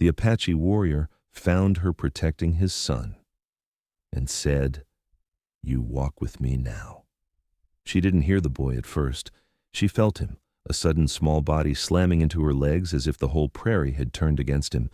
the Apache warrior found her protecting his son and said, "You walk with me now." She didn't hear the boy at first. She felt him, a sudden small body slamming into her legs as if the whole prairie had turned against him,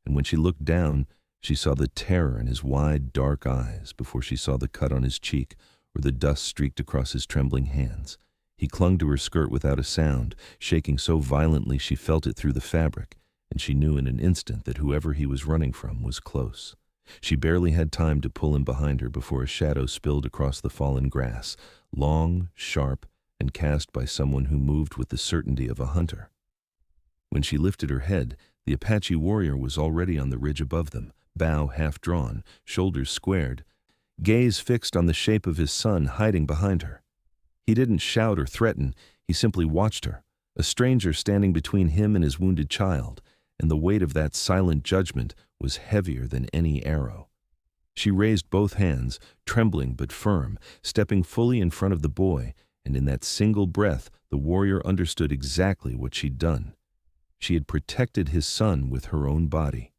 and when she looked down, she saw the terror in his wide, dark eyes before she saw the cut on his cheek or the dust streaked across his trembling hands. He clung to her skirt without a sound, shaking so violently she felt it through the fabric, and she knew in an instant that whoever he was running from was close. She barely had time to pull him behind her before a shadow spilled across the fallen grass, long, sharp, and cast by someone who moved with the certainty of a hunter. When she lifted her head, the Apache warrior was already on the ridge above them, bow half drawn, shoulders squared, gaze fixed on the shape of his son hiding behind her. He didn't shout or threaten, he simply watched her, a stranger standing between him and his wounded child, and the weight of that silent judgment was heavier than any arrow. She raised both hands, trembling but firm, stepping fully in front of the boy, and in that single breath the warrior understood exactly what she'd done. She had protected his son with her own body.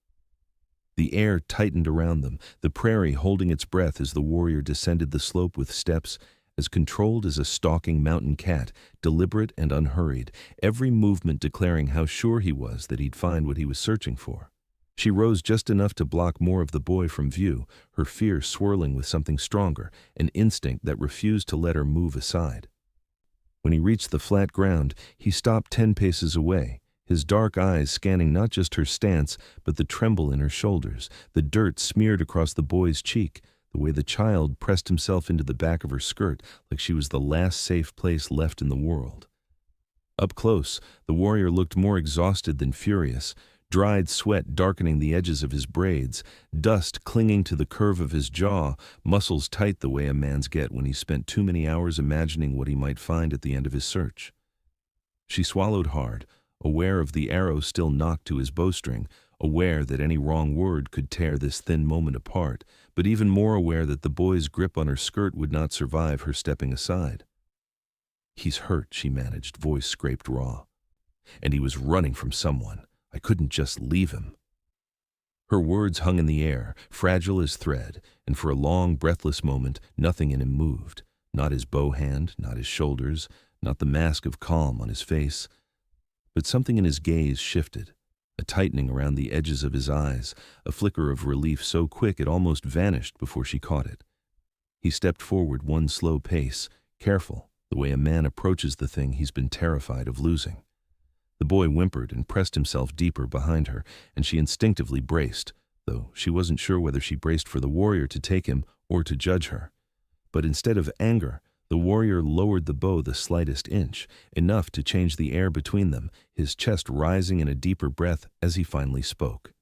The air tightened around them, the prairie holding its breath as the warrior descended the slope with steps as controlled as a stalking mountain cat, deliberate and unhurried, every movement declaring how sure he was that he'd find what he was searching for. She rose just enough to block more of the boy from view, her fear swirling with something stronger, an instinct that refused to let her move aside. When he reached the flat ground, he stopped 10 paces away, his dark eyes scanning not just her stance, but the tremble in her shoulders, the dirt smeared across the boy's cheek, the way the child pressed himself into the back of her skirt like she was the last safe place left in the world. Up close, the warrior looked more exhausted than furious, dried sweat darkening the edges of his braids, dust clinging to the curve of his jaw, muscles tight the way a man's get when he spent too many hours imagining what he might find at the end of his search. She swallowed hard, aware of the arrow still knocked to his bowstring, aware that any wrong word could tear this thin moment apart, but even more aware that the boy's grip on her skirt would not survive her stepping aside. "He's hurt," she managed, voice scraped raw. "And he was running from someone. I couldn't just leave him." Her words hung in the air, fragile as thread, and for a long, breathless moment, nothing in him moved. Not his bow hand, not his shoulders, not the mask of calm on his face. But something in his gaze shifted, a tightening around the edges of his eyes, a flicker of relief so quick it almost vanished before she caught it. He stepped forward one slow pace, careful, the way a man approaches the thing he's been terrified of losing. The boy whimpered and pressed himself deeper behind her, and she instinctively braced, though she wasn't sure whether she braced for the warrior to take him or to judge her. But instead of anger, the warrior lowered the bow the slightest inch, enough to change the air between them, his chest rising in a deeper breath as he finally spoke.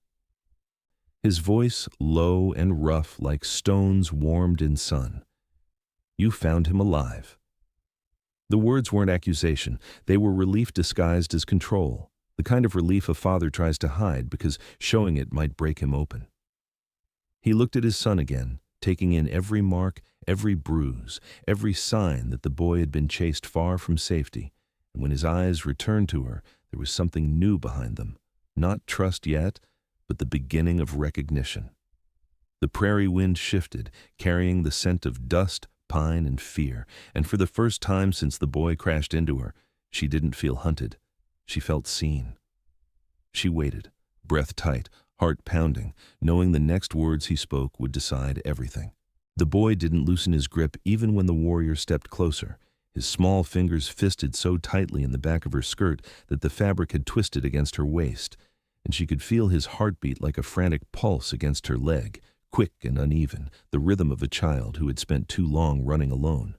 His voice low and rough like stones warmed in sun. "You found him alive." The words weren't accusation, they were relief disguised as control, the kind of relief a father tries to hide because showing it might break him open. He looked at his son again, taking in every mark, every bruise, every sign that the boy had been chased far from safety, and when his eyes returned to her, there was something new behind them, not trust yet, but the beginning of recognition. The prairie wind shifted, carrying the scent of dust, pine, and fear, and for the first time since the boy crashed into her, she didn't feel hunted. She felt seen. She waited, breath tight, heart pounding, knowing the next words he spoke would decide everything. The boy didn't loosen his grip even when the warrior stepped closer, his small fingers fisted so tightly in the back of her skirt that the fabric had twisted against her waist, and she could feel his heartbeat like a frantic pulse against her leg, quick and uneven, the rhythm of a child who had spent too long running alone.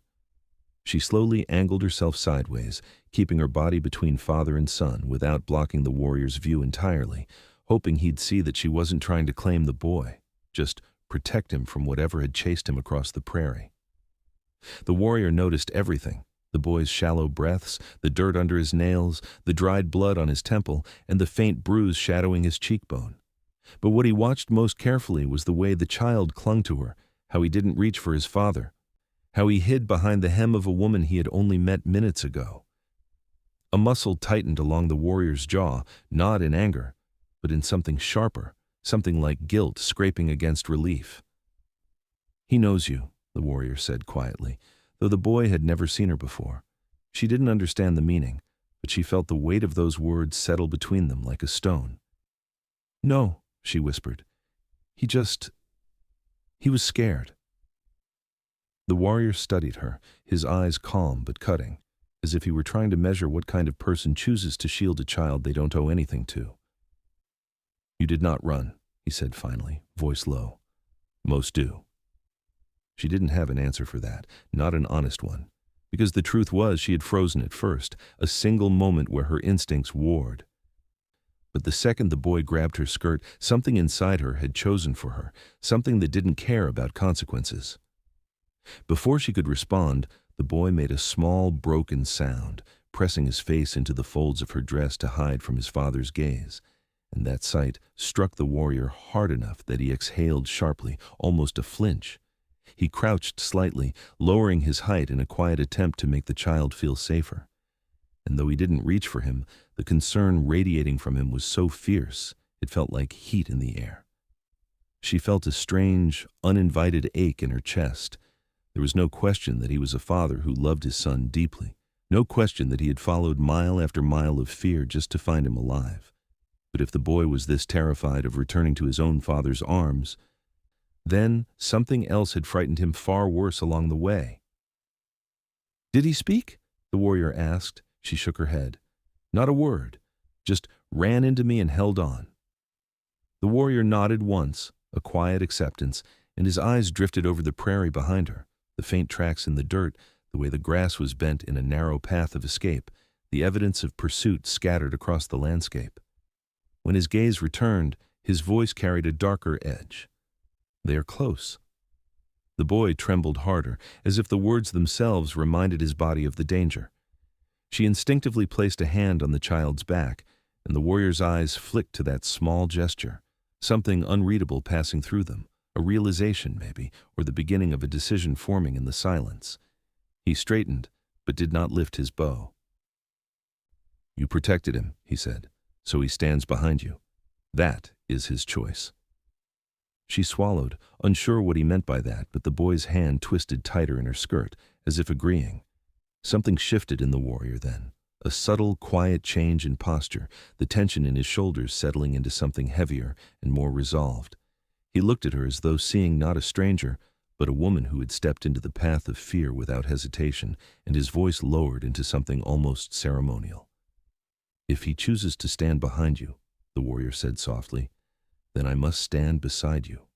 She slowly angled herself sideways, keeping her body between father and son without blocking the warrior's view entirely, hoping he'd see that she wasn't trying to claim the boy, just protect him from whatever had chased him across the prairie. The warrior noticed everything, the boy's shallow breaths, the dirt under his nails, the dried blood on his temple, and the faint bruise shadowing his cheekbone. But what he watched most carefully was the way the child clung to her, how he didn't reach for his father, how he hid behind the hem of a woman he had only met minutes ago. A muscle tightened along the warrior's jaw, not in anger, but in something sharper, something like guilt scraping against relief. "He knows you," the warrior said quietly, though the boy had never seen her before. She didn't understand the meaning, but she felt the weight of those words settle between them like a stone. "No," she whispered. He was scared." The warrior studied her, his eyes calm but cutting, as if he were trying to measure what kind of person chooses to shield a child they don't owe anything to. "You did not run," he said finally, voice low. "Most do." She didn't have an answer for that, not an honest one, because the truth was she had frozen at first, a single moment where her instincts warred. But the second the boy grabbed her skirt, something inside her had chosen for her, something that didn't care about consequences. Before she could respond, the boy made a small, broken sound, pressing his face into the folds of her dress to hide from his father's gaze, and that sight struck the warrior hard enough that he exhaled sharply, almost a flinch. He crouched slightly, lowering his height in a quiet attempt to make the child feel safer. And though he didn't reach for him, the concern radiating from him was so fierce, it felt like heat in the air. She felt a strange, uninvited ache in her chest. There was no question that he was a father who loved his son deeply, no question that he had followed mile after mile of fear just to find him alive. But if the boy was this terrified of returning to his own father's arms, then something else had frightened him far worse along the way. "Did he speak?" the warrior asked. She shook her head. "Not a word, just ran into me and held on." The warrior nodded once, a quiet acceptance, and his eyes drifted over the prairie behind her, the faint tracks in the dirt, the way the grass was bent in a narrow path of escape, the evidence of pursuit scattered across the landscape. When his gaze returned, his voice carried a darker edge. "They are close." The boy trembled harder, as if the words themselves reminded his body of the danger. She instinctively placed a hand on the child's back, and the warrior's eyes flicked to that small gesture, something unreadable passing through them, a realization maybe, or the beginning of a decision forming in the silence. He straightened, but did not lift his bow. "You protected him," he said, "so he stands behind you. That is his choice." She swallowed, unsure what he meant by that, but the boy's hand twisted tighter in her skirt, as if agreeing. Something shifted in the warrior then, a subtle, quiet change in posture, the tension in his shoulders settling into something heavier and more resolved. He looked at her as though seeing not a stranger, but a woman who had stepped into the path of fear without hesitation, and his voice lowered into something almost ceremonial. "If he chooses to stand behind you," the warrior said softly, "then I must stand beside you."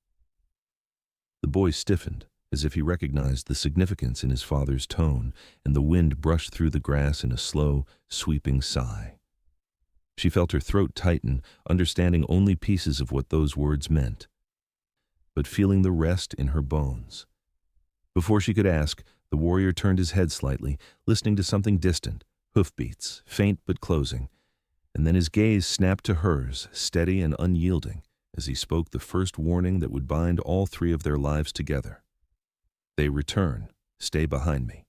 The boy stiffened, as if he recognized the significance in his father's tone, and the wind brushed through the grass in a slow, sweeping sigh. She felt her throat tighten, understanding only pieces of what those words meant, but feeling the rest in her bones. Before she could ask, the warrior turned his head slightly, listening to something distant, hoofbeats, faint but closing, and then his gaze snapped to hers, steady and unyielding, as he spoke the first warning that would bind all three of their lives together. "They return. Stay behind me."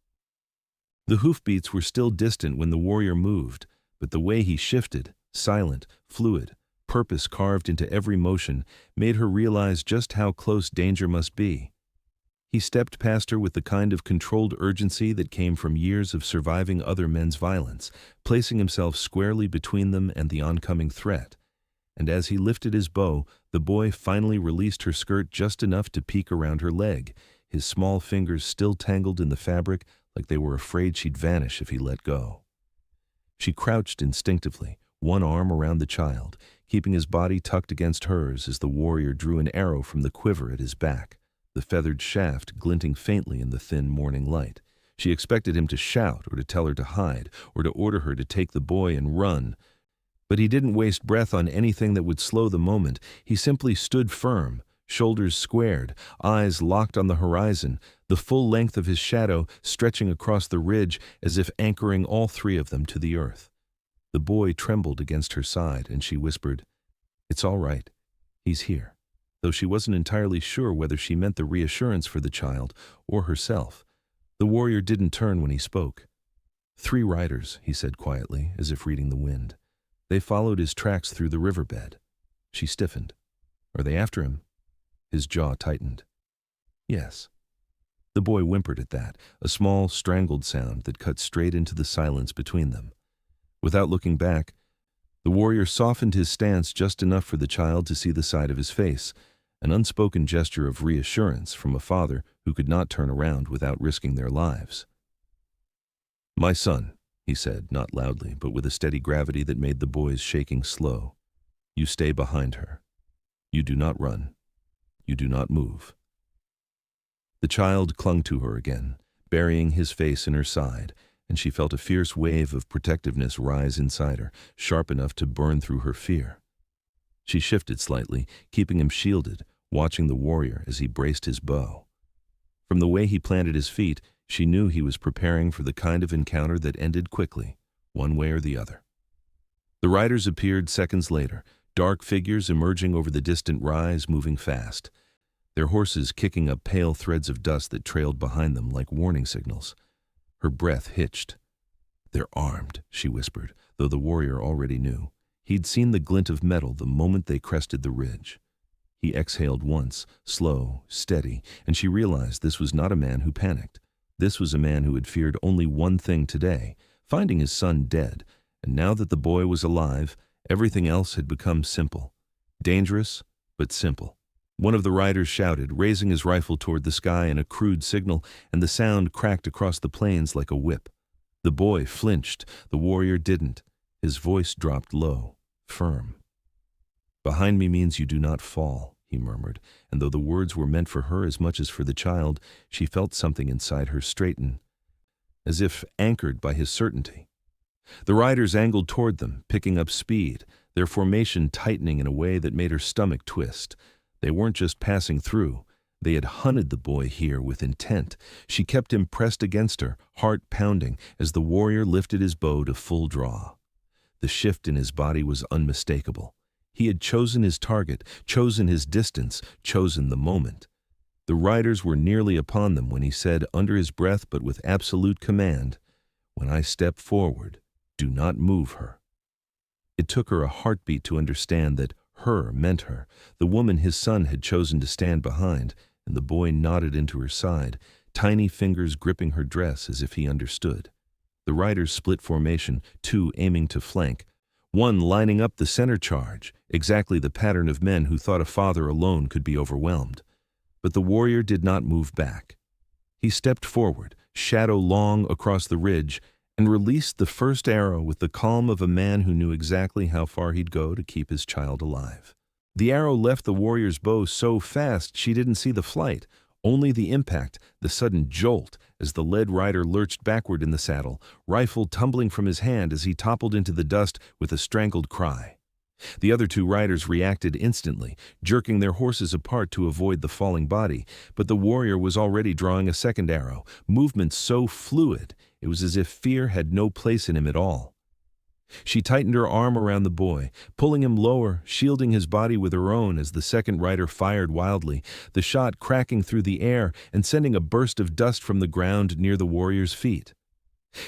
The hoofbeats were still distant when the warrior moved, but the way he shifted, silent, fluid, purpose carved into every motion, made her realize just how close danger must be. He stepped past her with the kind of controlled urgency that came from years of surviving other men's violence, placing himself squarely between them and the oncoming threat. And as he lifted his bow, the boy finally released her skirt just enough to peek around her leg, his small fingers still tangled in the fabric like they were afraid she'd vanish if he let go. She crouched instinctively, one arm around the child, keeping his body tucked against hers as the warrior drew an arrow from the quiver at his back, the feathered shaft glinting faintly in the thin morning light. She expected him to shout or to tell her to hide or to order her to take the boy and run. But he didn't waste breath on anything that would slow the moment. He simply stood firm, shoulders squared, eyes locked on the horizon, the full length of his shadow stretching across the ridge as if anchoring all three of them to the earth. The boy trembled against her side, and she whispered, "It's all right. He's here," though she wasn't entirely sure whether she meant the reassurance for the child or herself. The warrior didn't turn when he spoke. "3 riders," he said quietly, as if reading the wind. They followed his tracks through the riverbed. She stiffened. Are they after him? His jaw tightened. Yes. The boy whimpered at that, a small, strangled sound that cut straight into the silence between them. Without looking back, the warrior softened his stance just enough for the child to see the side of his face, an unspoken gesture of reassurance from a father who could not turn around without risking their lives. My son, he said, not loudly, but with a steady gravity that made the boy's shaking slow. You stay behind her. You do not run. You do not move. The child clung to her again, burying his face in her side, and she felt a fierce wave of protectiveness rise inside her, sharp enough to burn through her fear. She shifted slightly, keeping him shielded, watching the warrior as he braced his bow. From the way he planted his feet, she knew he was preparing for the kind of encounter that ended quickly, one way or the other. The riders appeared seconds later, dark figures emerging over the distant rise, moving fast, their horses kicking up pale threads of dust that trailed behind them like warning signals. Her breath hitched. They're armed, she whispered, though the warrior already knew. He'd seen the glint of metal the moment they crested the ridge. He exhaled once, slow, steady, and she realized this was not a man who panicked. This was a man who had feared only one thing today, finding his son dead, and now that the boy was alive, everything else had become simple. Dangerous, but simple. One of the riders shouted, raising his rifle toward the sky in a crude signal, and the sound cracked across the plains like a whip. The boy flinched, the warrior didn't. His voice dropped low, firm. Behind me means you do not fall, he murmured, and though the words were meant for her as much as for the child, she felt something inside her straighten, as if anchored by his certainty. The riders angled toward them, picking up speed, their formation tightening in a way that made her stomach twist. They weren't just passing through. They had hunted the boy here with intent. She kept him pressed against her, heart pounding, as the warrior lifted his bow to full draw. The shift in his body was unmistakable. He had chosen his target, chosen his distance, chosen the moment. The riders were nearly upon them when he said, under his breath but with absolute command, "When I step forward, do not move her." It took her a heartbeat to understand that her meant her, the woman his son had chosen to stand behind, and the boy nodded into her side, tiny fingers gripping her dress as if he understood. The riders split formation, two aiming to flank, one lining up the center charge, exactly the pattern of men who thought a father alone could be overwhelmed. But the warrior did not move back. He stepped forward, shadow long across the ridge, and released the first arrow with the calm of a man who knew exactly how far he'd go to keep his child alive. The arrow left the warrior's bow so fast she didn't see the flight, only the impact, the sudden jolt, as the lead rider lurched backward in the saddle, rifle tumbling from his hand as he toppled into the dust with a strangled cry. The other two riders reacted instantly, jerking their horses apart to avoid the falling body, but the warrior was already drawing a second arrow, movement so fluid, it was as if fear had no place in him at all. She tightened her arm around the boy, pulling him lower, shielding his body with her own as the second rider fired wildly, the shot cracking through the air and sending a burst of dust from the ground near the warrior's feet.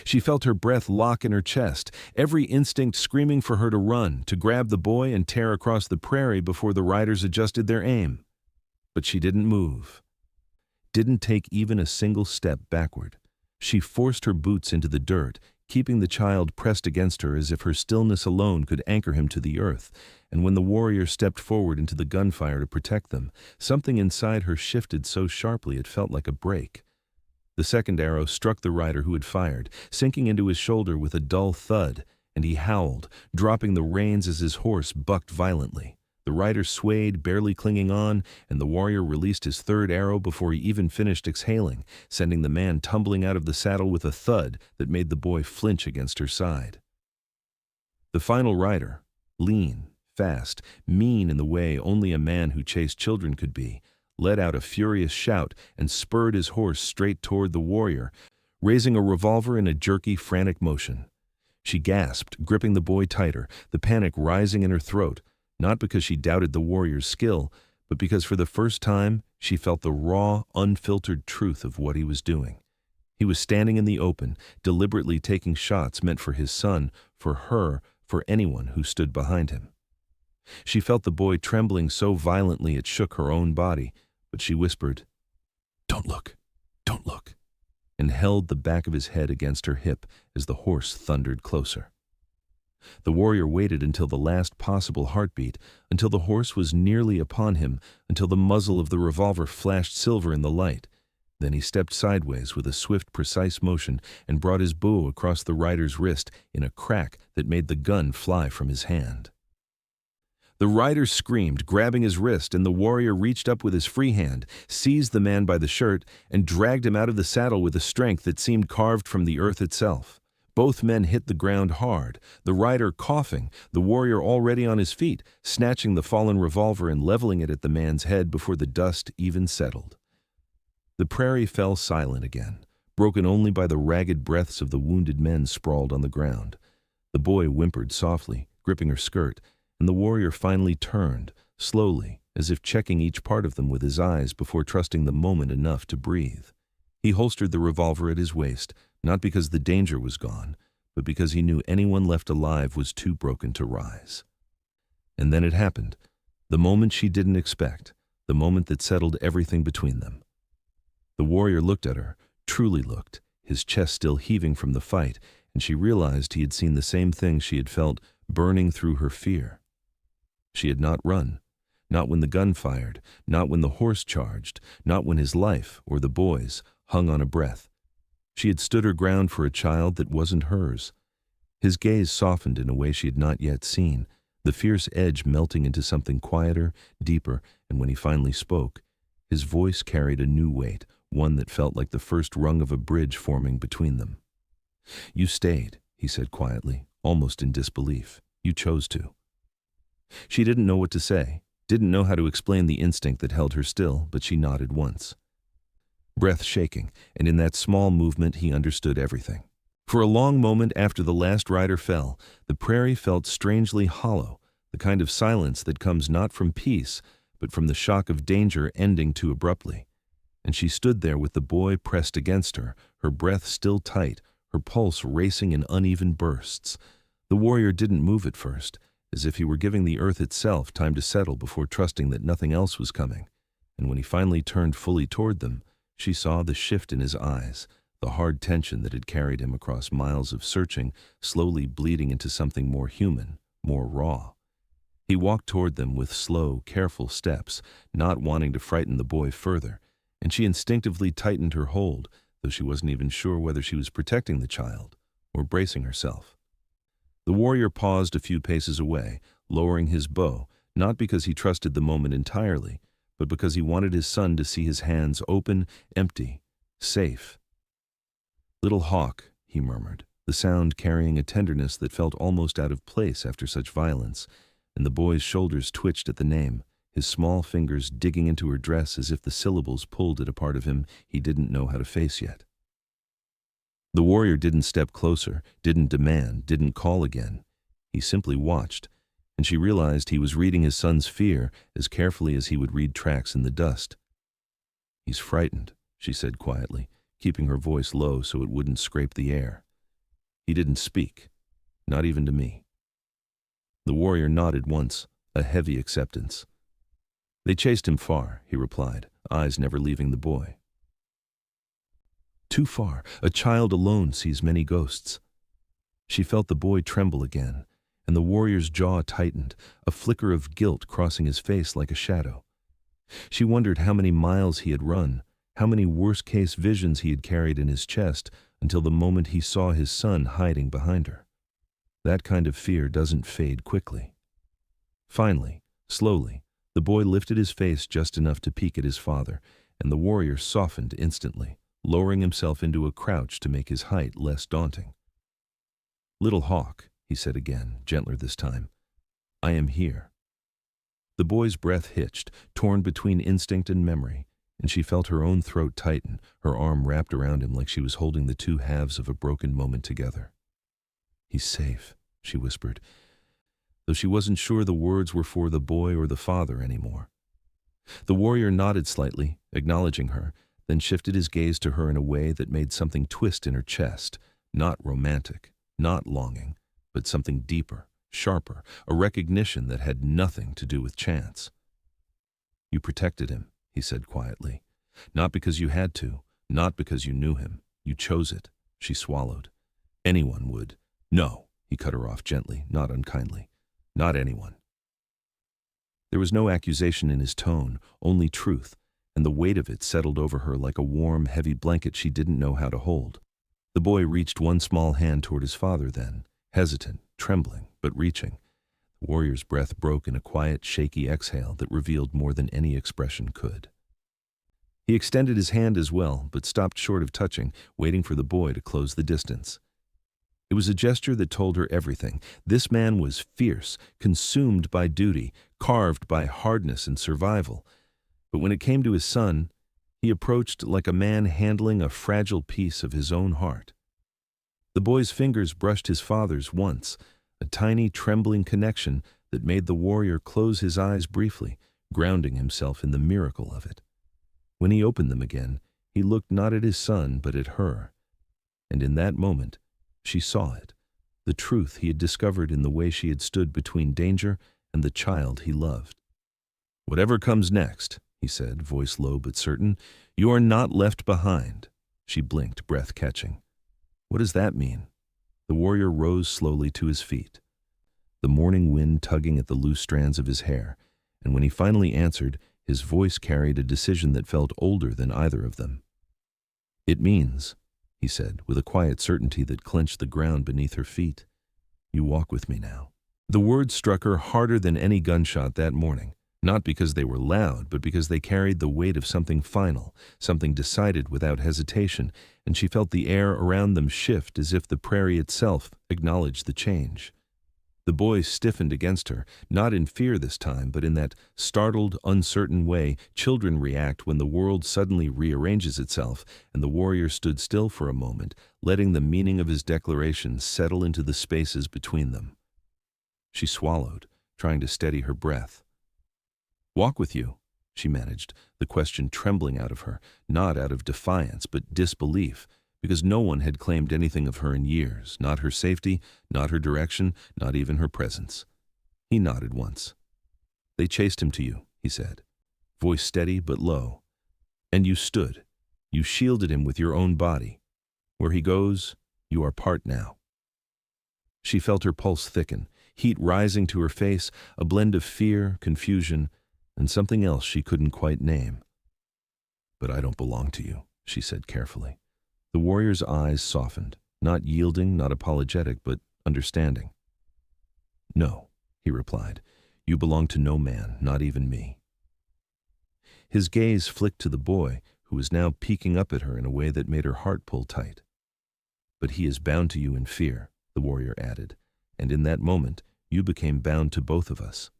She felt her breath lock in her chest, every instinct screaming for her to run, to grab the boy and tear across the prairie before the riders adjusted their aim. But she didn't move, didn't take even a single step backward. She forced her boots into the dirt, keeping the child pressed against her as if her stillness alone could anchor him to the earth, and when the warrior stepped forward into the gunfire to protect them, something inside her shifted so sharply it felt like a break. The second arrow struck the rider who had fired, sinking into his shoulder with a dull thud, and he howled, dropping the reins as his horse bucked violently. The rider swayed, barely clinging on, and the warrior released his third arrow before he even finished exhaling, sending the man tumbling out of the saddle with a thud that made the boy flinch against her side. The final rider, lean, fast, mean in the way only a man who chased children could be, let out a furious shout and spurred his horse straight toward the warrior, raising a revolver in a jerky, frantic motion. She gasped, gripping the boy tighter, the panic rising in her throat, not because she doubted the warrior's skill, but because for the first time she felt the raw, unfiltered truth of what he was doing. He was standing in the open, deliberately taking shots meant for his son, for her, for anyone who stood behind him. She felt the boy trembling so violently it shook her own body, but she whispered, "Don't look, don't look," and held the back of his head against her hip as the horse thundered closer. The warrior waited until the last possible heartbeat, until the horse was nearly upon him, until the muzzle of the revolver flashed silver in the light. Then he stepped sideways with a swift, precise motion and brought his bow across the rider's wrist in a crack that made the gun fly from his hand. The rider screamed, grabbing his wrist, and the warrior reached up with his free hand, seized the man by the shirt, and dragged him out of the saddle with a strength that seemed carved from the earth itself. Both men hit the ground hard, the rider coughing, the warrior already on his feet, snatching the fallen revolver and leveling it at the man's head before the dust even settled. The prairie fell silent again, broken only by the ragged breaths of the wounded men sprawled on the ground. The boy whimpered softly, gripping her skirt, and the warrior finally turned, slowly, as if checking each part of them with his eyes before trusting the moment enough to breathe. He holstered the revolver at his waist, not because the danger was gone, but because he knew anyone left alive was too broken to rise. And then it happened, the moment she didn't expect, the moment that settled everything between them. The warrior looked at her, truly looked, his chest still heaving from the fight, and she realized he had seen the same thing she had felt burning through her fear. She had not run, not when the gun fired, not when the horse charged, not when his life, or the boy's, hung on a breath. She had stood her ground for a child that wasn't hers. His gaze softened in a way she had not yet seen, the fierce edge melting into something quieter, deeper, and when he finally spoke, his voice carried a new weight, one that felt like the first rung of a bridge forming between them. "You stayed," he said quietly, almost in disbelief. "You chose to." She didn't know what to say, didn't know how to explain the instinct that held her still, but she nodded once. Breath shaking, and in that small movement he understood everything. For a long moment after the last rider fell, the prairie felt strangely hollow, the kind of silence that comes not from peace, but from the shock of danger ending too abruptly. And she stood there with the boy pressed against her, her breath still tight, her pulse racing in uneven bursts. The warrior didn't move at first, as if he were giving the earth itself time to settle before trusting that nothing else was coming. And when he finally turned fully toward them, she saw the shift in his eyes, the hard tension that had carried him across miles of searching, slowly bleeding into something more human, more raw. He walked toward them with slow, careful steps, not wanting to frighten the boy further, and she instinctively tightened her hold, though she wasn't even sure whether she was protecting the child or bracing herself. The warrior paused a few paces away, lowering his bow, not because he trusted the moment entirely, but because he wanted his son to see his hands open, empty, safe. "Little hawk," he murmured, the sound carrying a tenderness that felt almost out of place after such violence, and the boy's shoulders twitched at the name, his small fingers digging into her dress as if the syllables pulled at a part of him he didn't know how to face yet. The warrior didn't step closer, didn't demand, didn't call again. He simply watched, and she realized he was reading his son's fear as carefully as he would read tracks in the dust. "He's frightened," she said quietly, keeping her voice low so it wouldn't scrape the air. "He didn't speak, not even to me." The warrior nodded once, a heavy acceptance. "They chased him far," he replied, eyes never leaving the boy. "Too far. A child alone sees many ghosts." She felt the boy tremble again, and the warrior's jaw tightened, a flicker of guilt crossing his face like a shadow. She wondered how many miles he had run, how many worst-case visions he had carried in his chest until the moment he saw his son hiding behind her. That kind of fear doesn't fade quickly. Finally, slowly, the boy lifted his face just enough to peek at his father, and the warrior softened instantly, lowering himself into a crouch to make his height less daunting. "Little hawk," he said again, gentler this time, "I am here." The boy's breath hitched, torn between instinct and memory, and she felt her own throat tighten, her arm wrapped around him like she was holding the two halves of a broken moment together. "He's safe," she whispered, though she wasn't sure the words were for the boy or the father anymore. The warrior nodded slightly, acknowledging her, then shifted his gaze to her in a way that made something twist in her chest, not romantic, not longing, but something deeper, sharper, a recognition that had nothing to do with chance. "You protected him," he said quietly. "Not because you had to, not because you knew him. You chose it." She swallowed. "Anyone would." "No," he cut her off gently, not unkindly. "Not anyone." There was no accusation in his tone, only truth, and the weight of it settled over her like a warm, heavy blanket she didn't know how to hold. The boy reached one small hand toward his father then, hesitant, trembling, but reaching. The warrior's breath broke in a quiet, shaky exhale that revealed more than any expression could. He extended his hand as well, but stopped short of touching, waiting for the boy to close the distance. It was a gesture that told her everything. This man was fierce, consumed by duty, carved by hardness and survival. But when it came to his son, he approached like a man handling a fragile piece of his own heart. The boy's fingers brushed his father's once, a tiny, trembling connection that made the warrior close his eyes briefly, grounding himself in the miracle of it. When he opened them again, he looked not at his son, but at her. And in that moment, she saw it, the truth he had discovered in the way she had stood between danger and the child he loved. "Whatever comes next," he said, voice low but certain, "you are not left behind." She blinked, breath catching. "What does that mean?" The warrior rose slowly to his feet, the morning wind tugging at the loose strands of his hair, and when he finally answered, his voice carried a decision that felt older than either of them. "It means," he said, with a quiet certainty that clenched the ground beneath her feet, "you walk with me now." The words struck her harder than any gunshot that morning, not because they were loud, but because they carried the weight of something final, something decided without hesitation, and she felt the air around them shift as if the prairie itself acknowledged the change. The boy stiffened against her, not in fear this time, but in that startled, uncertain way children react when the world suddenly rearranges itself, and the warrior stood still for a moment, letting the meaning of his declaration settle into the spaces between them. She swallowed, trying to steady her breath. "Walk with you," she managed, the question trembling out of her, not out of defiance, but disbelief, because no one had claimed anything of her in years, not her safety, not her direction, not even her presence. He nodded once. "They chased him to you," he said, voice steady but low. "And you stood. You shielded him with your own body. Where he goes, you are part now." She felt her pulse thicken, heat rising to her face, a blend of fear, confusion, and something else she couldn't quite name. "But I don't belong to you," she said carefully. The warrior's eyes softened, not yielding, not apologetic, but understanding. "No," he replied, "you belong to no man, not even me." His gaze flicked to the boy, who was now peeking up at her in a way that made her heart pull tight. "But he is bound to you in fear," the warrior added, "and in that moment you became bound to both of us."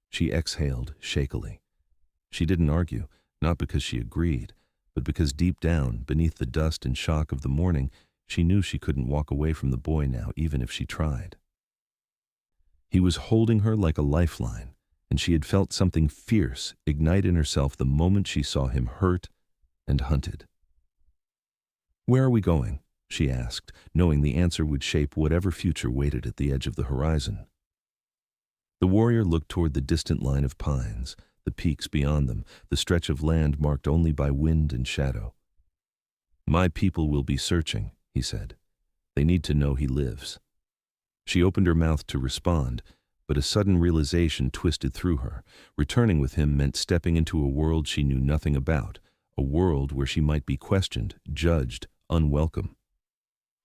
She exhaled shakily. She didn't argue, not because she agreed, but because deep down, beneath the dust and shock of the morning, she knew she couldn't walk away from the boy now, even if she tried. He was holding her like a lifeline, and she had felt something fierce ignite in herself the moment she saw him hurt and hunted. "Where are we going?" she asked, knowing the answer would shape whatever future waited at the edge of the horizon. The warrior looked toward the distant line of pines, the peaks beyond them, the stretch of land marked only by wind and shadow. "My people will be searching," he said. "They need to know he lives." She opened her mouth to respond, but a sudden realization twisted through her. Returning with him meant stepping into a world she knew nothing about, a world where she might be questioned, judged, unwelcome.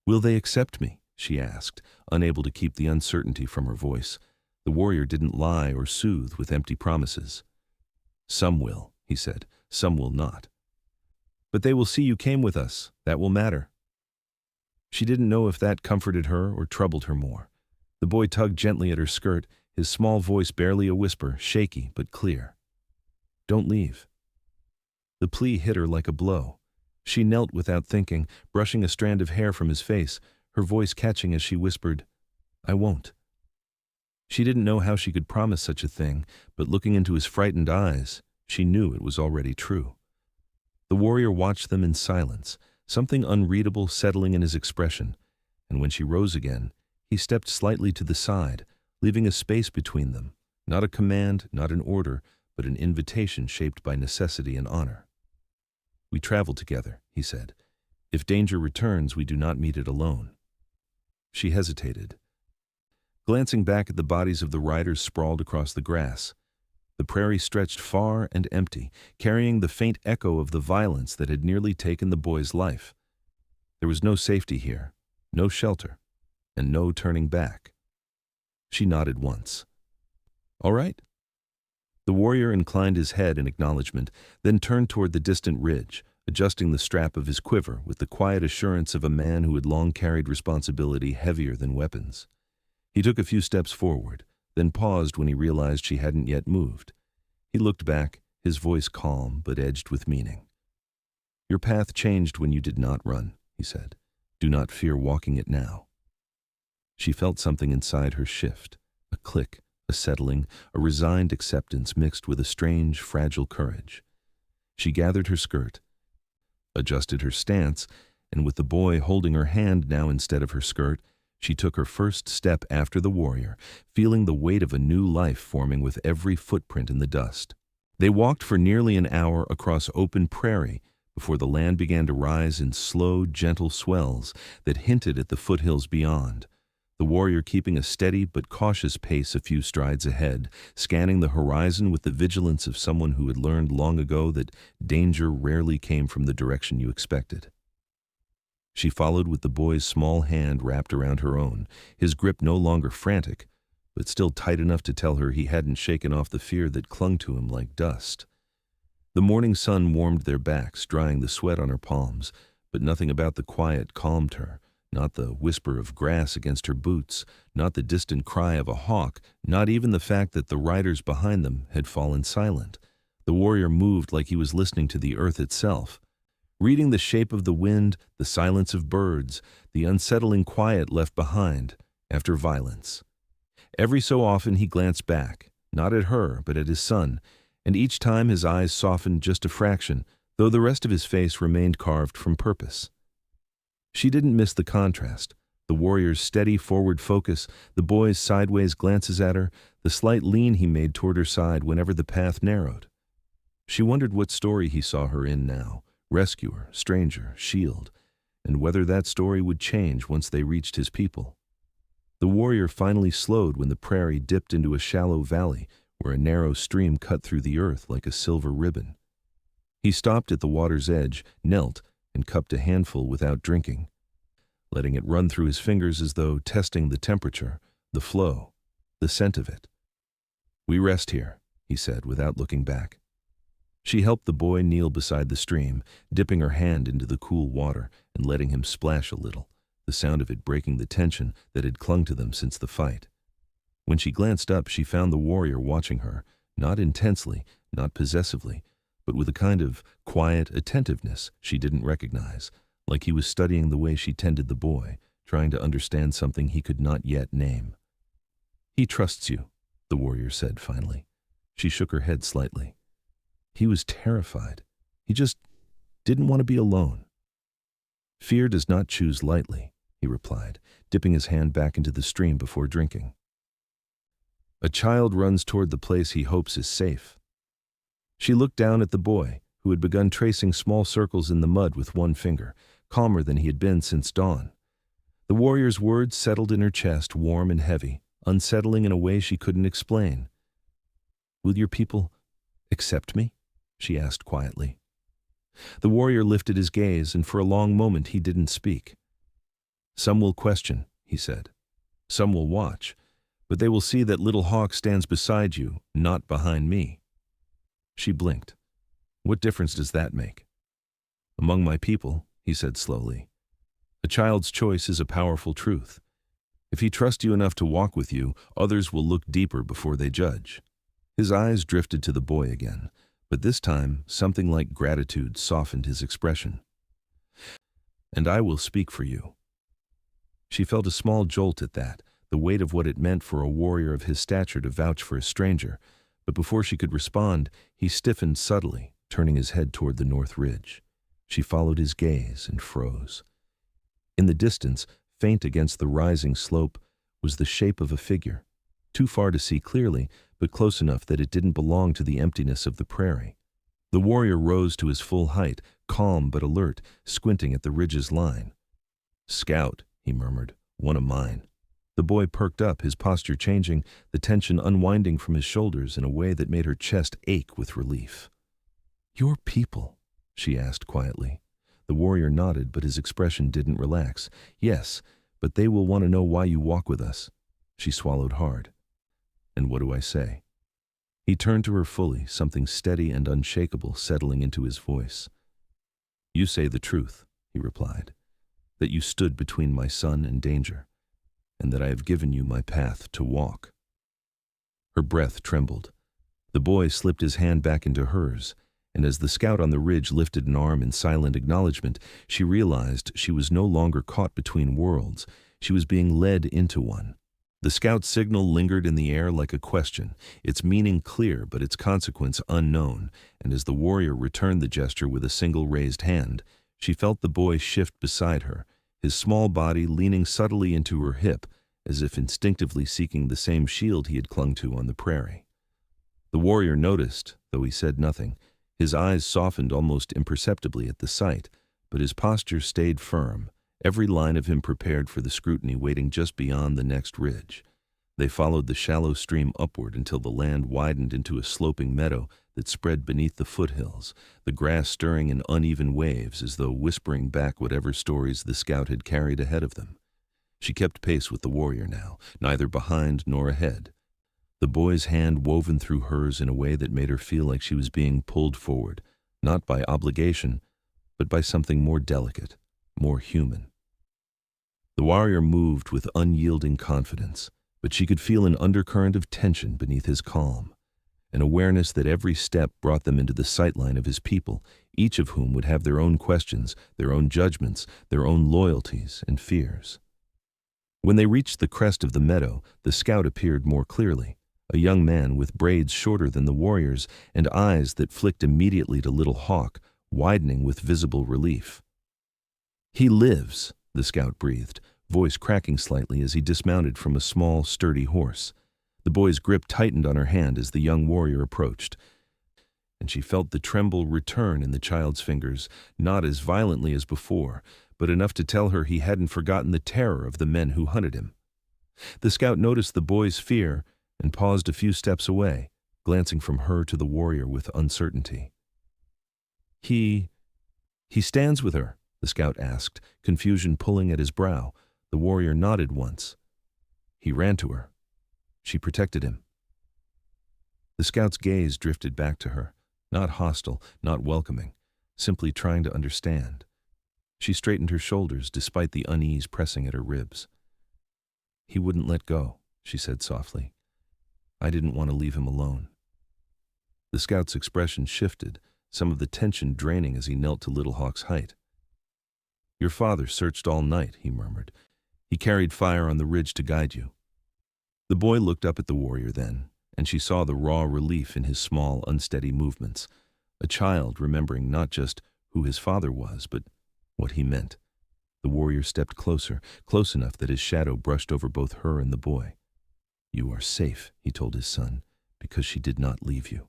"Will they accept me?" she asked, unable to keep the uncertainty from her voice. The warrior didn't lie or soothe with empty promises. "Some will," he said, "some will not. But they will see you came with us. That will matter." She didn't know if that comforted her or troubled her more. The boy tugged gently at her skirt, his small voice barely a whisper, shaky but clear. "Don't leave." The plea hit her like a blow. She knelt without thinking, brushing a strand of hair from his face, her voice catching as she whispered, "I won't." She didn't know how she could promise such a thing, but looking into his frightened eyes, she knew it was already true. The warrior watched them in silence, something unreadable settling in his expression, and when she rose again, he stepped slightly to the side, leaving a space between them, not a command, not an order, but an invitation shaped by necessity and honor. "We travel together," he said. "If danger returns, we do not meet it alone." She hesitated, glancing back at the bodies of the riders sprawled across the grass. The prairie stretched far and empty, carrying the faint echo of the violence that had nearly taken the boy's life. There was no safety here, no shelter, and no turning back. She nodded once. "All right." The warrior inclined his head in acknowledgement, then turned toward the distant ridge, adjusting the strap of his quiver with the quiet assurance of a man who had long carried responsibility heavier than weapons. He took a few steps forward, then paused when he realized she hadn't yet moved. He looked back, his voice calm but edged with meaning. "Your path changed when you did not run," he said. "Do not fear walking it now." She felt something inside her shift, a click, a settling, a resigned acceptance mixed with a strange, fragile courage. She gathered her skirt, adjusted her stance, and with the boy holding her hand now instead of her skirt, she took her first step after the warrior, feeling the weight of a new life forming with every footprint in the dust. They walked for nearly an hour across open prairie before the land began to rise in slow, gentle swells that hinted at the foothills beyond. The warrior keeping a steady but cautious pace a few strides ahead, scanning the horizon with the vigilance of someone who had learned long ago that danger rarely came from the direction you expected. She followed with the boy's small hand wrapped around her own, his grip no longer frantic, but still tight enough to tell her he hadn't shaken off the fear that clung to him like dust. The morning sun warmed their backs, drying the sweat on her palms, but nothing about the quiet calmed her, not the whisper of grass against her boots, not the distant cry of a hawk, not even the fact that the riders behind them had fallen silent. The warrior moved like he was listening to the earth itself, reading the shape of the wind, the silence of birds, the unsettling quiet left behind after violence. Every so often he glanced back, not at her, but at his son, and each time his eyes softened just a fraction, though the rest of his face remained carved from purpose. She didn't miss the contrast, the warrior's steady forward focus, the boy's sideways glances at her, the slight lean he made toward her side whenever the path narrowed. She wondered what story he saw her in now, rescuer, stranger, shield, and whether that story would change once they reached his people. The warrior finally slowed when the prairie dipped into a shallow valley where a narrow stream cut through the earth like a silver ribbon. He stopped at the water's edge, knelt, and cupped a handful without drinking, letting it run through his fingers as though testing the temperature, the flow, the scent of it. "We rest here," he said without looking back. She helped the boy kneel beside the stream, dipping her hand into the cool water and letting him splash a little, the sound of it breaking the tension that had clung to them since the fight. When she glanced up, she found the warrior watching her, not intensely, not possessively, but with a kind of quiet attentiveness she didn't recognize, like he was studying the way she tended the boy, trying to understand something he could not yet name. "He trusts you," the warrior said finally. She shook her head slightly. He was terrified. He just didn't want to be alone. "Fear does not choose lightly," he replied, dipping his hand back into the stream before drinking. "A child runs toward the place he hopes is safe." She looked down at the boy, who had begun tracing small circles in the mud with one finger, calmer than he had been since dawn. The warrior's words settled in her chest, warm and heavy, unsettling in a way she couldn't explain. "Will your people accept me?" she asked quietly. The warrior lifted his gaze, and for a long moment he didn't speak. "Some will question," he said. "Some will watch, but they will see that little Hawk stands beside you, not behind me." She blinked. "What difference does that make?" "Among my people," he said slowly, "a child's choice is a powerful truth. If he trusts you enough to walk with you, others will look deeper before they judge." His eyes drifted to the boy again, but this time something like gratitude softened his expression. "And I will speak for you." She felt a small jolt at that, the weight of what it meant for a warrior of his stature to vouch for a stranger, but before she could respond, he stiffened subtly, turning his head toward the north ridge. She followed his gaze and froze. In the distance, faint against the rising slope, was the shape of a figure, too far to see clearly, but close enough that it didn't belong to the emptiness of the prairie. The warrior rose to his full height, calm but alert, squinting at the ridge's line. "Scout," he murmured, "one of mine." The boy perked up, his posture changing, the tension unwinding from his shoulders in a way that made her chest ache with relief. "Your people?" she asked quietly. The warrior nodded, but his expression didn't relax. "Yes, but they will want to know why you walk with us." She swallowed hard. "And what do I say?" He turned to her fully, something steady and unshakable settling into his voice. "You say the truth," he replied, "that you stood between my son and danger, and that I have given you my path to walk." Her breath trembled. The boy slipped his hand back into hers, and as the scout on the ridge lifted an arm in silent acknowledgement, she realized she was no longer caught between worlds. She was being led into one. The scout's signal lingered in the air like a question, its meaning clear but its consequence unknown, and as the warrior returned the gesture with a single raised hand, she felt the boy shift beside her, his small body leaning subtly into her hip, as if instinctively seeking the same shield he had clung to on the prairie. The warrior noticed, though he said nothing. His eyes softened almost imperceptibly at the sight, but his posture stayed firm, every line of him prepared for the scrutiny waiting just beyond the next ridge. They followed the shallow stream upward until the land widened into a sloping meadow that spread beneath the foothills, the grass stirring in uneven waves as though whispering back whatever stories the scout had carried ahead of them. She kept pace with the warrior now, neither behind nor ahead. The boy's hand woven through hers in a way that made her feel like she was being pulled forward, not by obligation, but by something more delicate, more human. The warrior moved with unyielding confidence, but she could feel an undercurrent of tension beneath his calm, an awareness that every step brought them into the sightline of his people, each of whom would have their own questions, their own judgments, their own loyalties and fears. When they reached the crest of the meadow, the scout appeared more clearly, a young man with braids shorter than the warrior's and eyes that flicked immediately to Little Hawk, widening with visible relief. "He lives," the scout breathed, voice cracking slightly as he dismounted from a small, sturdy horse. The boy's grip tightened on her hand as the young warrior approached, and she felt the tremble return in the child's fingers, not as violently as before, but enough to tell her he hadn't forgotten the terror of the men who hunted him. The scout noticed the boy's fear and paused a few steps away, glancing from her to the warrior with uncertainty. He stands with her?" the scout asked, confusion pulling at his brow. The warrior nodded once. "He ran to her. She protected him." The scout's gaze drifted back to her, not hostile, not welcoming, simply trying to understand. She straightened her shoulders despite the unease pressing at her ribs. "He wouldn't let go," she said softly. "I didn't want to leave him alone." The scout's expression shifted, some of the tension draining as he knelt to Little Hawk's height. "Your father searched all night," he murmured. "He carried fire on the ridge to guide you." The boy looked up at the warrior then, and she saw the raw relief in his small, unsteady movements, a child remembering not just who his father was, but what he meant. The warrior stepped closer, close enough that his shadow brushed over both her and the boy. "You are safe," he told his son, "because she did not leave you."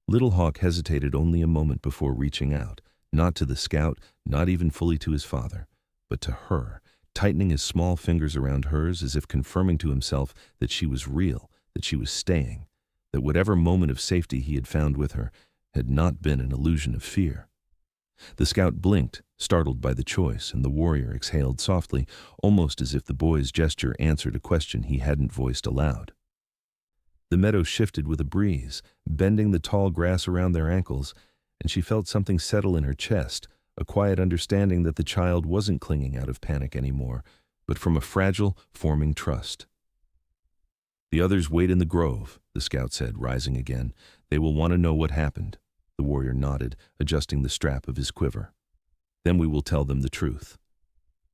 Little Hawk hesitated only a moment before reaching out, not to the scout, not even fully to his father, but to her, tightening his small fingers around hers as if confirming to himself that she was real, that she was staying, that whatever moment of safety he had found with her had not been an illusion of fear. The scout blinked, startled by the choice, and the warrior exhaled softly, almost as if the boy's gesture answered a question he hadn't voiced aloud. The meadow shifted with a breeze, bending the tall grass around their ankles, and she felt something settle in her chest, a quiet understanding that the child wasn't clinging out of panic anymore, but from a fragile, forming trust. "The others wait in the grove," the scout said, rising again. "They will want to know what happened." The warrior nodded, adjusting the strap of his quiver. "Then we will tell them the truth."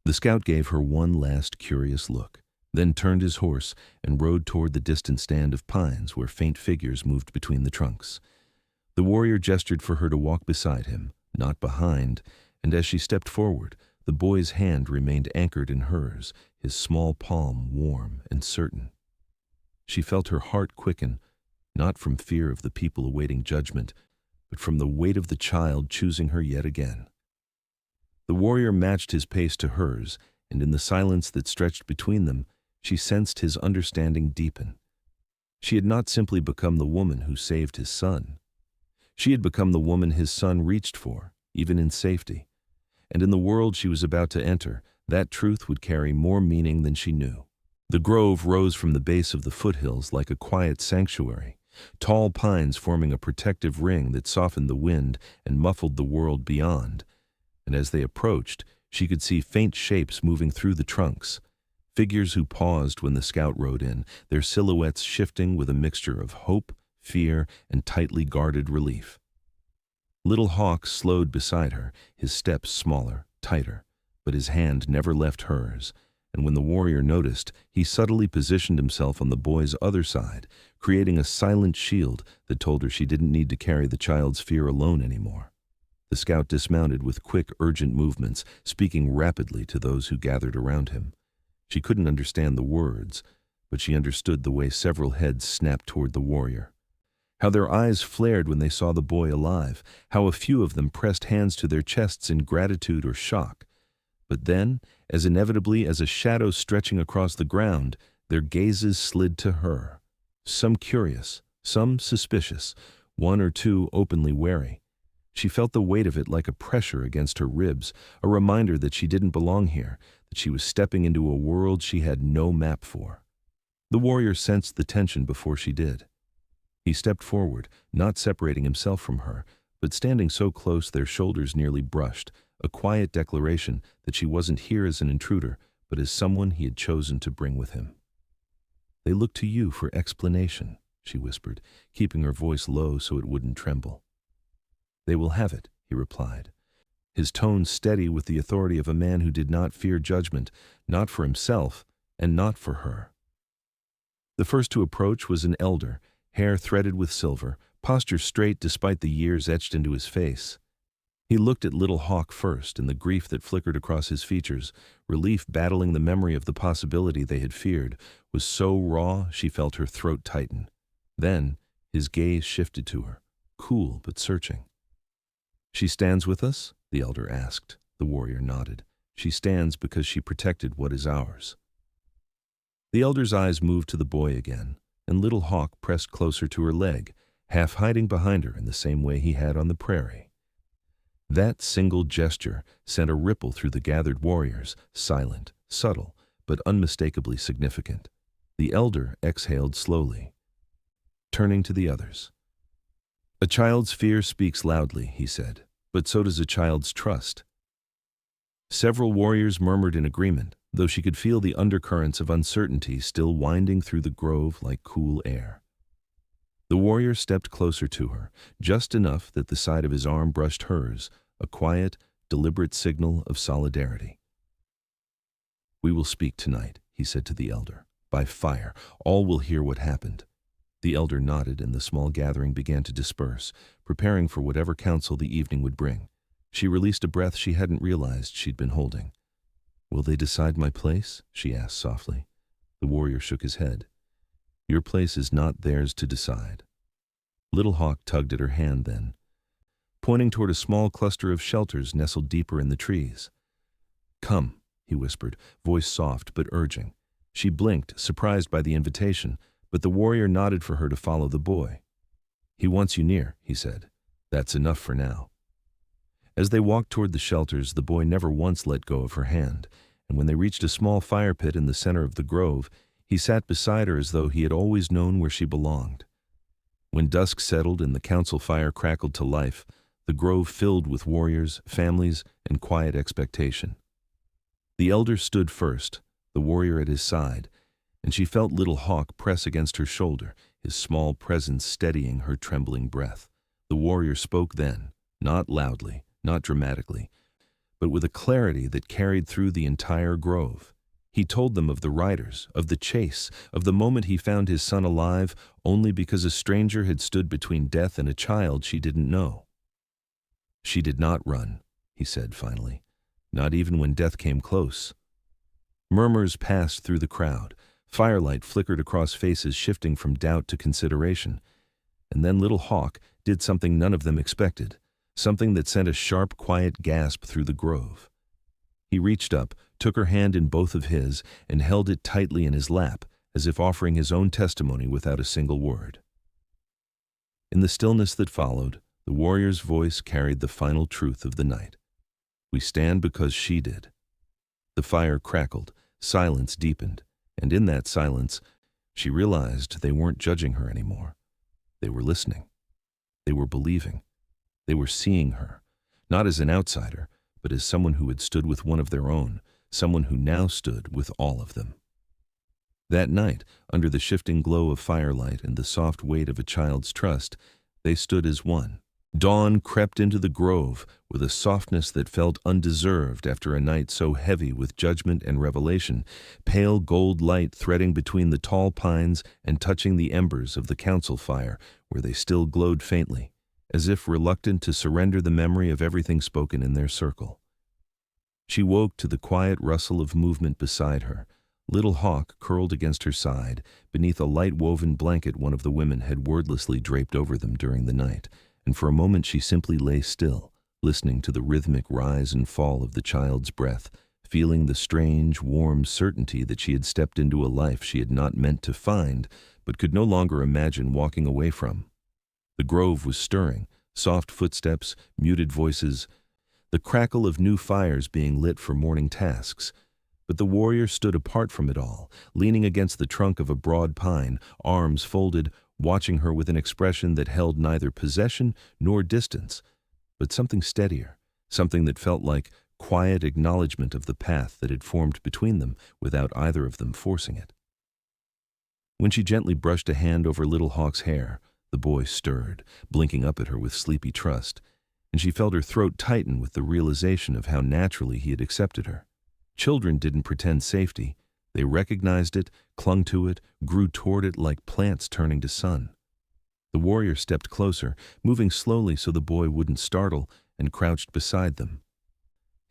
The scout gave her one last curious look, then turned his horse and rode toward the distant stand of pines where faint figures moved between the trunks. The warrior gestured for her to walk beside him, not behind, and as she stepped forward, the boy's hand remained anchored in hers, his small palm warm and certain. She felt her heart quicken, not from fear of the people awaiting judgment, but from the weight of the child choosing her yet again. The warrior matched his pace to hers, and in the silence that stretched between them, she sensed his understanding deepen. She had not simply become the woman who saved his son. She had become the woman his son reached for, even in safety. And in the world she was about to enter, that truth would carry more meaning than she knew. The grove rose from the base of the foothills like a quiet sanctuary, tall pines forming a protective ring that softened the wind and muffled the world beyond. And as they approached, she could see faint shapes moving through the trunks, figures who paused when the scout rode in, their silhouettes shifting with a mixture of hope, fear, and tightly guarded relief. Little Hawk slowed beside her, his steps smaller, tighter, but his hand never left hers, and when the warrior noticed, he subtly positioned himself on the boy's other side, creating a silent shield that told her she didn't need to carry the child's fear alone anymore. The scout dismounted with quick, urgent movements, speaking rapidly to those who gathered around him. She couldn't understand the words, but she understood the way several heads snapped toward the warrior. How their eyes flared when they saw the boy alive, how a few of them pressed hands to their chests in gratitude or shock. But then, as inevitably as a shadow stretching across the ground, their gazes slid to her. Some curious, some suspicious, one or two openly wary. She felt the weight of it like a pressure against her ribs, a reminder that she didn't belong here, that she was stepping into a world she had no map for. The warrior sensed the tension before she did. He stepped forward, not separating himself from her, but standing so close their shoulders nearly brushed, a quiet declaration that she wasn't here as an intruder, but as someone he had chosen to bring with him. "They look to you for explanation," she whispered, keeping her voice low so it wouldn't tremble. "They will have it," he replied, his tone steady with the authority of a man who did not fear judgment, not for himself and not for her. The first to approach was an elder, hair threaded with silver, posture straight despite the years etched into his face. He looked at Little Hawk first, and the grief that flickered across his features, relief battling the memory of the possibility they had feared, was so raw she felt her throat tighten. Then his gaze shifted to her, cool but searching. "She stands with us?" the elder asked. The warrior nodded. "She stands because she protected what is ours." The elder's eyes moved to the boy again, and Little Hawk pressed closer to her leg, half hiding behind her in the same way he had on the prairie. That single gesture sent a ripple through the gathered warriors, silent, subtle, but unmistakably significant. The elder exhaled slowly, turning to the others. "A child's fear speaks loudly," he said, "but so does a child's trust." Several warriors murmured in agreement, though she could feel the undercurrents of uncertainty still winding through the grove like cool air. The warrior stepped closer to her, just enough that the side of his arm brushed hers, a quiet, deliberate signal of solidarity. "We will speak tonight," he said to the elder. "By fire, all will hear what happened." The elder nodded, and the small gathering began to disperse, preparing for whatever counsel the evening would bring. She released a breath she hadn't realized she'd been holding. "Will they decide my place?" she asked softly. The warrior shook his head. "Your place is not theirs to decide." Little Hawk tugged at her hand then, pointing toward a small cluster of shelters nestled deeper in the trees. "Come," he whispered, voice soft but urging. She blinked, surprised by the invitation, but the warrior nodded for her to follow the boy. "He wants you near," he said. "That's enough for now." As they walked toward the shelters, the boy never once let go of her hand, and when they reached a small fire pit in the center of the grove, he sat beside her as though he had always known where she belonged. When dusk settled and the council fire crackled to life, the grove filled with warriors, families, and quiet expectation. The elder stood first, the warrior at his side, and she felt Little Hawk press against her shoulder, his small presence steadying her trembling breath. The warrior spoke then, not loudly, not dramatically, but with a clarity that carried through the entire grove. He told them of the riders, of the chase, of the moment he found his son alive only because a stranger had stood between death and a child she didn't know. "She did not run," he said finally, "not even when death came close." Murmurs passed through the crowd. Firelight flickered across faces, shifting from doubt to consideration. And then Little Hawk did something none of them expected, something that sent a sharp, quiet gasp through the grove. He reached up, took her hand in both of his, and held it tightly in his lap, as if offering his own testimony without a single word. In the stillness that followed, the warrior's voice carried the final truth of the night. We stand because she did. The fire crackled, silence deepened, and in that silence, she realized they weren't judging her anymore. They were listening. They were believing. They were seeing her, not as an outsider, but as someone who had stood with one of their own, someone who now stood with all of them. That night, under the shifting glow of firelight and the soft weight of a child's trust, they stood as one. Dawn crept into the grove with a softness that felt undeserved after a night so heavy with judgment and revelation, pale gold light threading between the tall pines and touching the embers of the council fire where they still glowed faintly, as if reluctant to surrender the memory of everything spoken in their circle. She woke to the quiet rustle of movement beside her, Little Hawk curled against her side, beneath a light-woven blanket one of the women had wordlessly draped over them during the night, and for a moment she simply lay still, listening to the rhythmic rise and fall of the child's breath, feeling the strange, warm certainty that she had stepped into a life she had not meant to find, but could no longer imagine walking away from. The grove was stirring, soft footsteps, muted voices, the crackle of new fires being lit for morning tasks. But the warrior stood apart from it all, leaning against the trunk of a broad pine, arms folded, watching her with an expression that held neither possession nor distance, but something steadier, something that felt like quiet acknowledgement of the path that had formed between them without either of them forcing it. When she gently brushed a hand over Little Hawk's hair, the boy stirred, blinking up at her with sleepy trust, and she felt her throat tighten with the realization of how naturally he had accepted her. Children didn't pretend safety. They recognized it, clung to it, grew toward it like plants turning to sun. The warrior stepped closer, moving slowly so the boy wouldn't startle, and crouched beside them.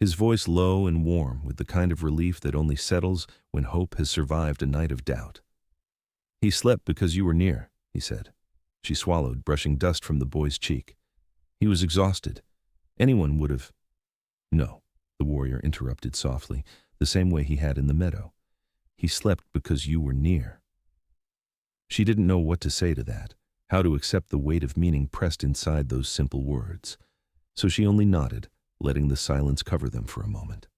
His voice low and warm, with the kind of relief that only settles when hope has survived a night of doubt. "He slept because you were near," he said. She swallowed, brushing dust from the boy's cheek. "He was exhausted. Anyone would have—" "No," the warrior interrupted softly, the same way he had in the meadow. "He slept because you were near." She didn't know what to say to that, how to accept the weight of meaning pressed inside those simple words. So she only nodded, letting the silence cover them for a moment.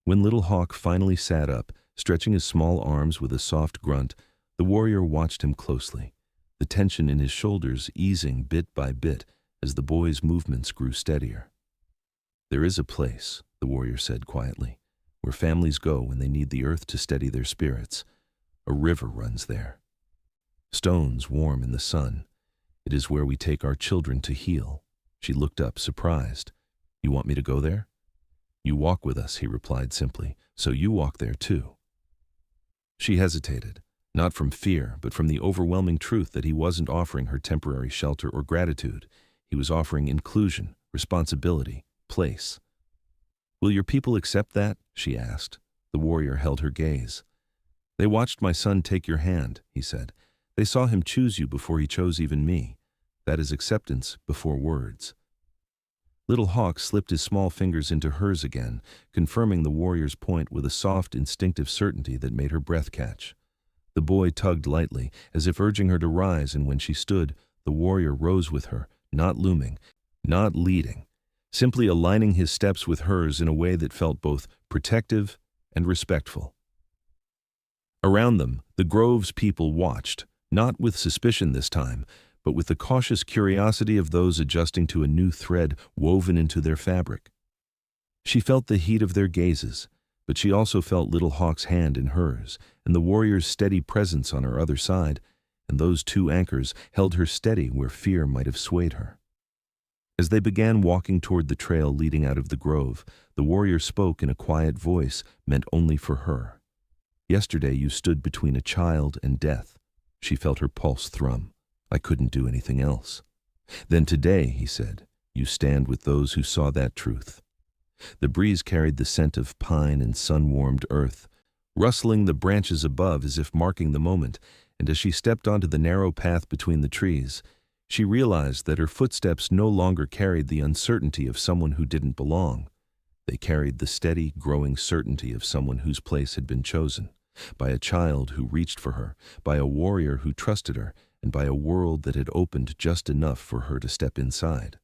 When Little Hawk finally sat up, stretching his small arms with a soft grunt, the warrior watched him closely, the tension in his shoulders easing bit by bit as the boy's movements grew steadier. "There is a place," the warrior said quietly, "where families go when they need the earth to steady their spirits. A river runs there. Stones warm in the sun. It is where we take our children to heal." She looked up, surprised. "You want me to go there?" "You walk with us," he replied simply, "so you walk there too." She hesitated, not from fear, but from the overwhelming truth that he wasn't offering her temporary shelter or gratitude. He was offering inclusion, responsibility, place. "Will your people accept that?" she asked. The warrior held her gaze. "They watched my son take your hand," he said. "They saw him choose you before he chose even me. That is acceptance before words." Little Hawk slipped his small fingers into hers again, confirming the warrior's point with a soft, instinctive certainty that made her breath catch. The boy tugged lightly, as if urging her to rise, and when she stood, the warrior rose with her, not looming, not leading, simply aligning his steps with hers in a way that felt both protective and respectful. Around them, the grove's people watched, not with suspicion this time, but with the cautious curiosity of those adjusting to a new thread woven into their fabric. She felt the heat of their gazes, but she also felt Little Hawk's hand in hers, and the warrior's steady presence on her other side, and those two anchors held her steady where fear might have swayed her. As they began walking toward the trail leading out of the grove, the warrior spoke in a quiet voice meant only for her. "Yesterday you stood between a child and death." She felt her pulse thrum. "I couldn't do anything else." "Then today," he said, "you stand with those who saw that truth." The breeze carried the scent of pine and sun-warmed earth. rustling the branches above as if marking the moment, and as she stepped onto the narrow path between the trees, she realized that her footsteps no longer carried the uncertainty of someone who didn't belong. They carried the steady, growing certainty of someone whose place had been chosen, by a child who reached for her, by a warrior who trusted her, and by a world that had opened just enough for her to step inside.